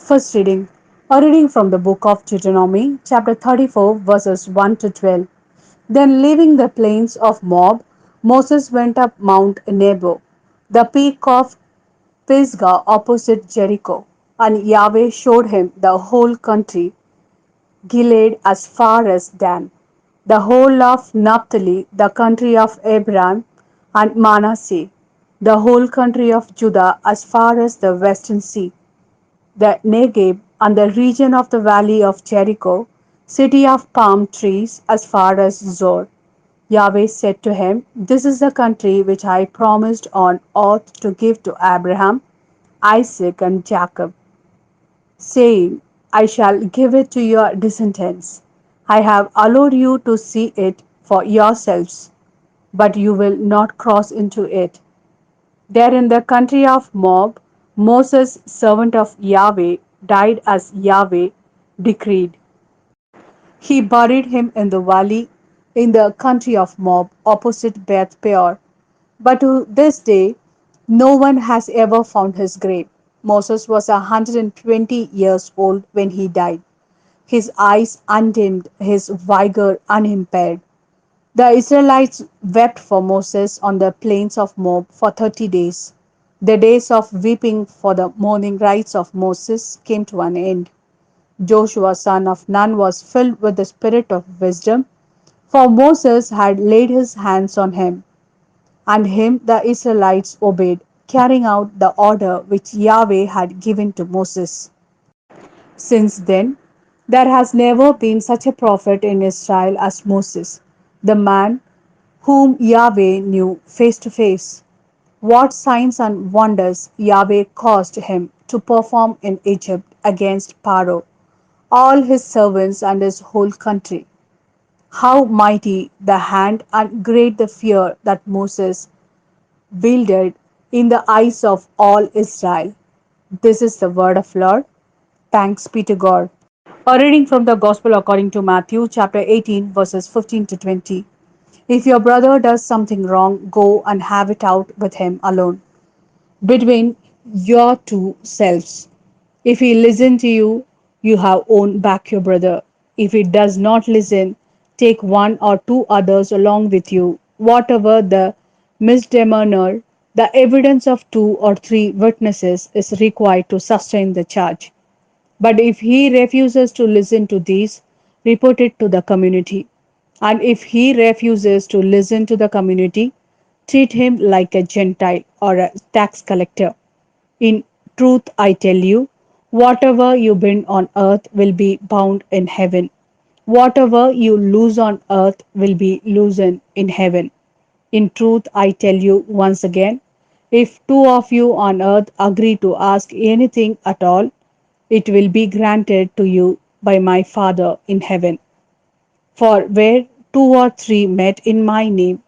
First reading. A reading from the book of Deuteronomy, chapter 34, verses 1 to 12. Then, leaving the plains of Moab, Moses went up Mount Nebo, the peak of Pisgah opposite Jericho, and Yahweh showed him the whole country, Gilead as far as Dan, the whole of Naphtali, the country of Abraham and Manasseh, the whole country of Judah as far as the western sea, the Negeb and the region of the valley of Jericho, city of palm trees as far as Zor. Yahweh said to him, This is the country which I promised on oath to give to Abraham, Isaac, and Jacob, saying, I shall give it to your descendants. I have allowed you to see it for yourselves, but you will not cross into it. There in the country of Moab, Moses, servant of Yahweh, died as Yahweh decreed. He buried him in the valley in the country of Moab, opposite Beth Peor. But to this day, no one has ever found his grave. Moses was 120 years old when he died, his eyes undimmed, his vigor unimpaired. The Israelites wept for Moses on the plains of Moab for 30 days. The days of weeping for the mourning rites of Moses came to an end. Joshua son of Nun was filled with the spirit of wisdom, for Moses had laid his hands on him, and him the Israelites obeyed, carrying out the order which Yahweh had given to Moses. Since then, there has never been such a prophet in Israel as Moses, the man whom Yahweh knew face to face. What signs and wonders Yahweh caused him to perform in Egypt against Pharaoh, all his servants, and his whole country. How mighty the hand and great the fear that Moses wielded in the eyes of all Israel. This is the word of Lord. Thanks be to God. A reading from the Gospel according to Matthew, chapter 18, verses 15 to 20. If your brother does something wrong, go and have it out with him alone, between your two selves. If he listens to you, you have won back your brother. If he does not listen, take one or two others along with you. Whatever the misdemeanor, the evidence of two or three witnesses is required to sustain the charge. But if he refuses to listen to these, report it to the community. And if he refuses to listen to the community, treat him like a Gentile or a tax collector. In truth, I tell you, whatever you bind on earth will be bound in heaven. Whatever you loose on earth will be loosened in heaven. In truth, I tell you once again, if two of you on earth agree to ask anything at all, it will be granted to you by my Father in heaven. For where two or three met in my name,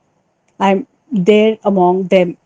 I am there among them.